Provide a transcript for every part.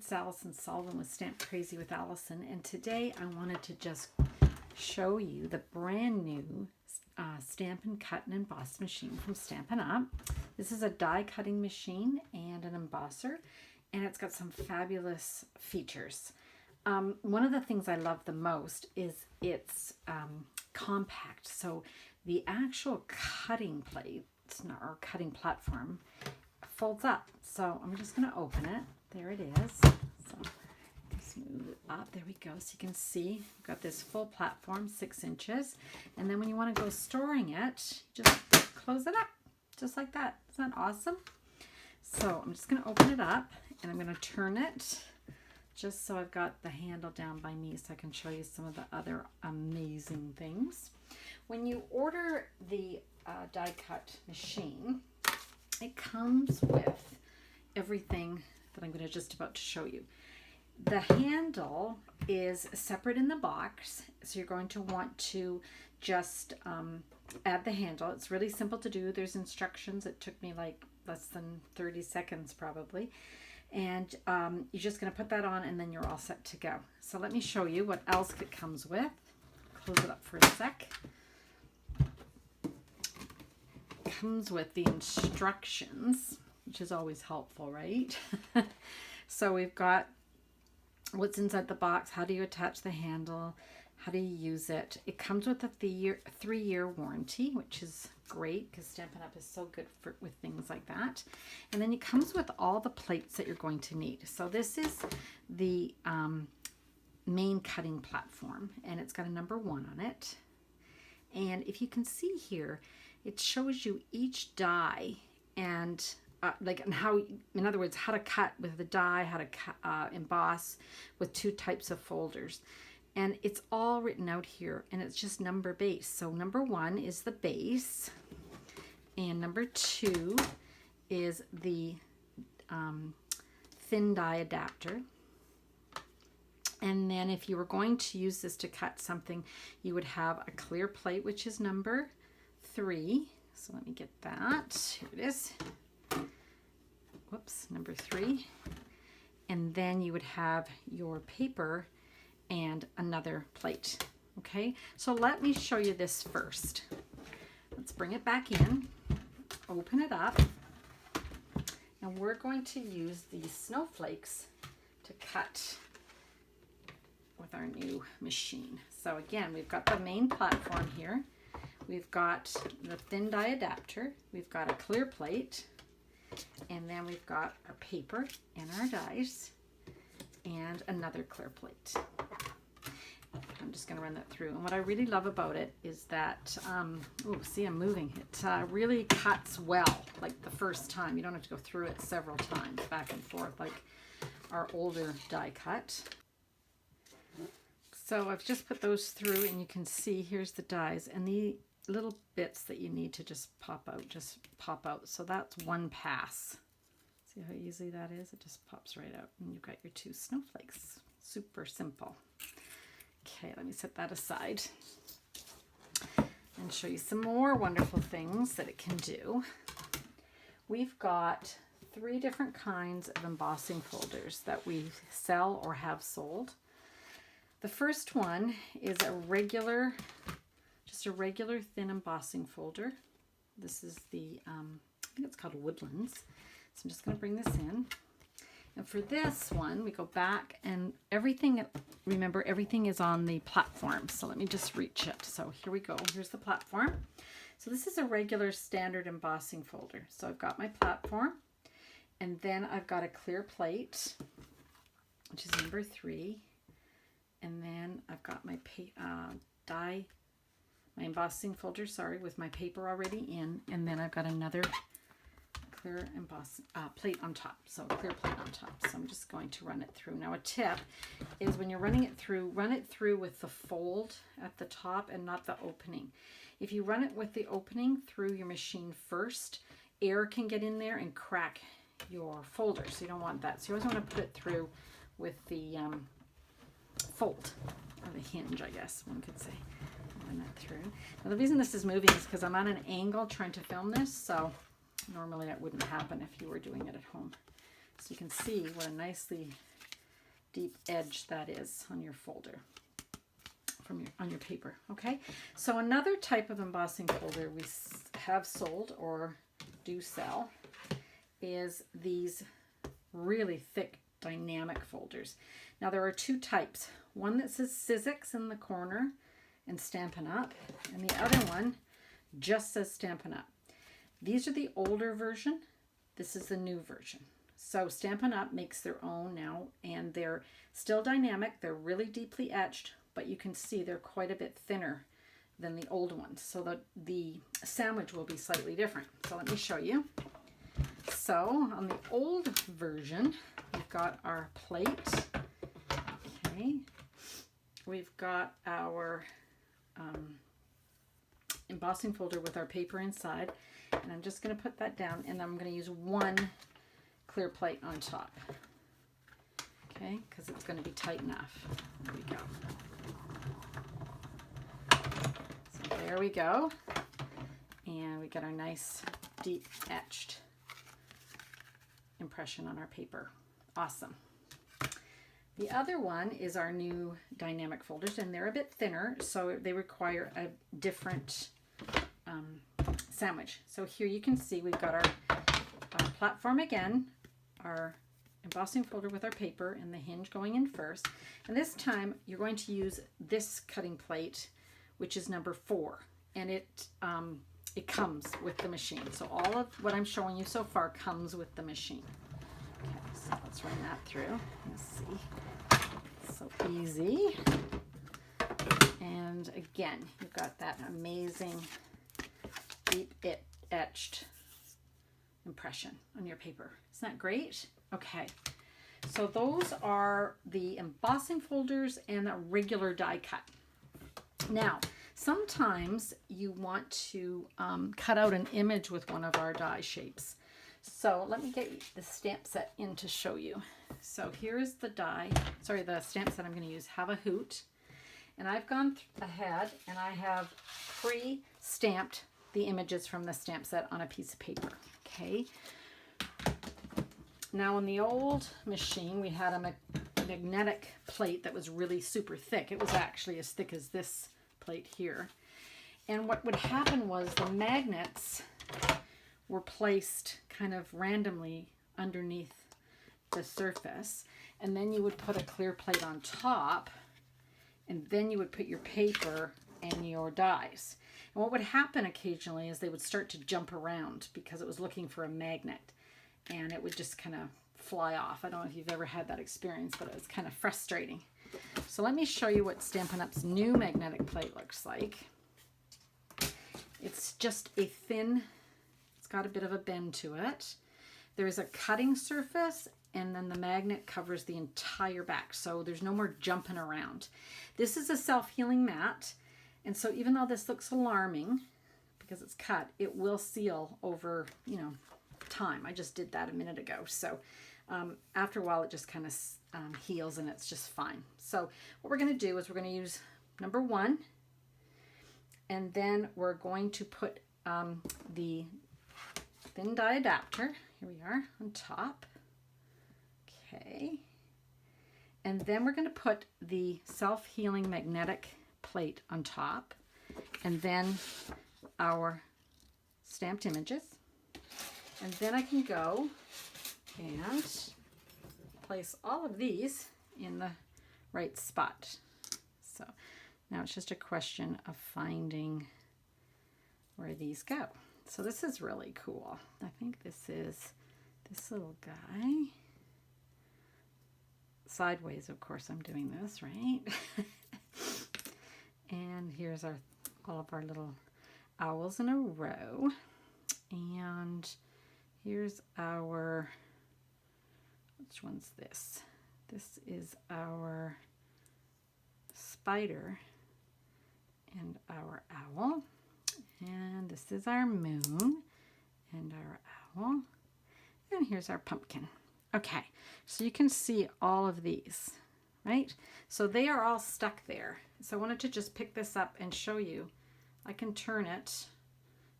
it's Allison Sullivan with Stamp Crazy with Allison, and today I wanted to just show you the brand new Stampin Cut and Emboss machine from Stampin' Up. This is a die cutting machine and an embosser, and it's got some fabulous features. One of the things I love the most is it's compact, so the actual cutting plate or cutting platform folds up. So I'm just going to open it. There it is. So just move it up. There we go. So you can see we've got this full platform, 6 inches. And then when you want to go storing it, just close it up just like that. Isn't that awesome? So I'm just going to open it up and I'm going to turn it just so I've got the handle down by me so I can show you some of the other amazing things. When you order the die cut machine, it comes with everything that I'm going to just about to show you. The handle is separate in the box, so you're going to want to just add the handle. It's really simple to do. There's instructions. It took me like less than 30 seconds probably. And you're just going to put that on and then you're all set to go. So let me show you what else it comes with. Close it up for a sec. It comes with the instructions, which is always helpful, right? So we've got what's inside the box, how do you attach the handle, how do you use it. It comes with a 3-year warranty, which is great because Stampin' Up! Is so good with things like that. And then it comes with all the plates that you're going to need. So this is the main cutting platform, and it's got a number 1 on it. And if you can see here, it shows you each die and and how, in other words, how to cut with the die, how to emboss with 2 types of folders. And it's all written out here, and it's just number based. So number 1 is the base, and number 2 is the thin die adapter. And then if you were going to use this to cut something, you would have a clear plate, which is number 3. So let me get that. Here it is. Whoops, number 3. And then you would have your paper and another plate. Okay, so let me show you this first. Let's bring it back in, open it up, and we're going to use these snowflakes to cut with our new machine. So again, we've got the main platform here. We've got the thin die adapter. We've got a clear plate. And then we've got our paper and our dies and another clear plate. I'm just going to run that through. And what I really love about it is that, oh, see, I'm moving. It really cuts well, like the first time. You don't have to go through it several times back and forth like our older die cut. So I've just put those through, and you can see here's the dies, and the little bits that you need to just pop out. So that's 1 pass. See how easy that is? It just pops right out, and you've got your 2 snowflakes. Super simple. Okay, let me set that aside and show you some more wonderful things that it can do. We've got 3 different kinds of embossing folders that we sell or have sold. The first one is just a regular thin embossing folder. This is the, I think it's called Woodlands. So I'm just going to bring this in. And for this one, we go back, and everything, remember, everything is on the platform. So let me just reach it. So here we go. Here's the platform. So this is a regular standard embossing folder. So I've got my platform, and then I've got a clear plate, which is number 3. And then I've got my my embossing folder, with my paper already in, and then I've got another clear emboss plate on top, so a clear plate on top. So I'm just going to run it through. Now a tip is when you're running it through, run it through with the fold at the top and not the opening. If you run it with the opening through your machine first, air can get in there and crack your folder, so you don't want that. So you always want to put it through with the fold, or the hinge, I guess one could say. Run that through. Now the reason this is moving is because I'm on an angle trying to film this, so normally that wouldn't happen if you were doing it at home. So you can see what a nicely deep edge that is on your folder, on your paper. Okay, so another type of embossing folder we have sold or do sell is these really thick dynamic folders. Now there are two types. One that says Sizzix in the corner and Stampin' Up, and the other one just says Stampin' Up. These are the older version. This is the new version. So Stampin' Up makes their own now, and they're still dynamic. They're really deeply etched, but you can see they're quite a bit thinner than the old ones. So the sandwich will be slightly different. So let me show you. So on the old version, we've got our plate. Okay. We've got our embossing folder with our paper inside. And I'm just going to put that down, and I'm going to use one clear plate on top. Okay, because it's going to be tight enough. There we go. So there we go. And we got our nice deep etched impression on our paper. Awesome. The other one is our new dynamic folders, and they're a bit thinner, so they require a different sandwich. So here you can see we've got our platform again, our embossing folder with our paper and the hinge going in first. And this time you're going to use this cutting plate, which is number 4, and it comes with the machine. So all of what I'm showing you so far comes with the machine. Okay, so let's run that through. Let's see. It's so easy. And again, you've got that amazing deep etched impression on your paper. Isn't that great? Okay, so those are the embossing folders and the regular die cut. Now, sometimes you want to cut out an image with one of our die shapes. So let me get the stamp set in to show you. So here's the the stamp set I'm going to use. Have a Hoot. And I've gone ahead and I have pre-stamped the images from the stamp set on a piece of paper. Okay. Now on the old machine, we had a magnetic plate that was really super thick. It was actually as thick as this plate here. And what would happen was the magnets were placed kind of randomly underneath the surface. And then you would put a clear plate on top, and then you would put your paper and your dies. And what would happen occasionally is they would start to jump around because it was looking for a magnet, and it would just kind of fly off. I don't know if you've ever had that experience, but it was kind of frustrating. So let me show you what Stampin' Up's new magnetic plate looks like. It's just a thin, it's got a bit of a bend to it. There's a cutting surface, and then the magnet covers the entire back, so there's no more jumping around. This is a self-healing mat, and so even though this looks alarming because it's cut, it will seal over, time. I just did that a minute ago. So after a while, it just kind of heals, and it's just fine. So what we're going to do is we're going to use number 1, and then we're going to put the thin die adapter, here we are, on top. Okay. And then we're going to put the self-healing magnetic plate on top, and then our stamped images. And then I can go and place all of these in the right spot. So now it's just a question of finding where these go. So this is really cool. I think this is this little guy. Sideways, of course, I'm doing this, right? And here's all of our little owls in a row. And here's our, which one's this? This is our spider and our owl. And this is our moon and our owl. And here's our pumpkin. Okay, so you can see all of these, right? So they are all stuck there. So I wanted to just pick this up and show you. I can turn it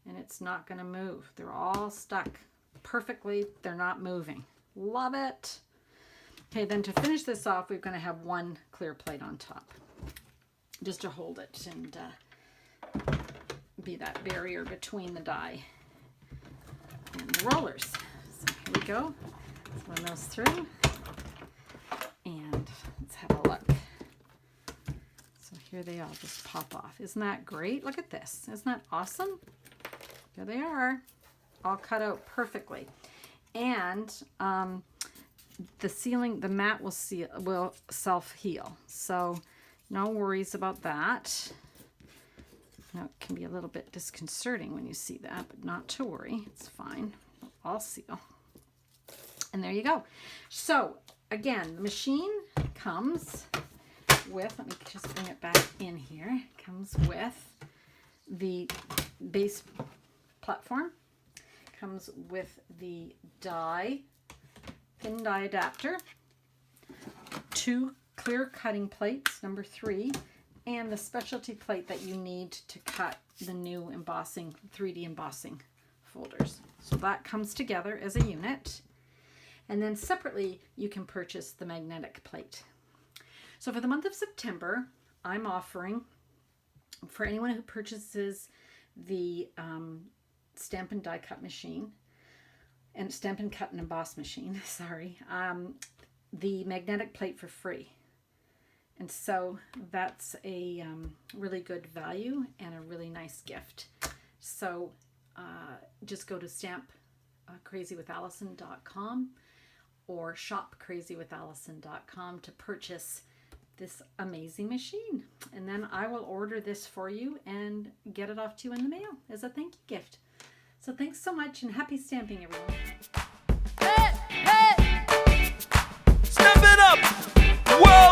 and it's not going to move. They're all stuck perfectly. They're not moving. Love it. Okay, then to finish this off, we're going to have one clear plate on top, just to hold it and be that barrier between the die and the rollers. So here we go. Let's run those through, and let's have a look. So here they all just pop off. Isn't that great? Look at this. Isn't that awesome? Here they are, all cut out perfectly. And the mat will self-heal, so no worries about that. Now it can be a little bit disconcerting when you see that, but not to worry, it's fine. I'll seal. And there you go. So again, the machine comes with, let me just bring it back in here, comes with the base platform, comes with the die, thin die adapter, 2 clear cutting plates, number 3, and the specialty plate that you need to cut the new 3D embossing folders. So that comes together as a unit. And then separately, you can purchase the magnetic plate. So for the month of September, I'm offering, for anyone who purchases the Stampin' Die Cut machine, and Stampin' Cut and Emboss Machine, sorry, the magnetic plate for free. And so that's a really good value and a really nice gift. So just go to stampcrazywithallison.com or shopcrazywithallison.com to purchase this amazing machine. And then I will order this for you and get it off to you in the mail as a thank you gift. So thanks so much and happy stamping, everyone. Hey, hey! Step it up! Whoa!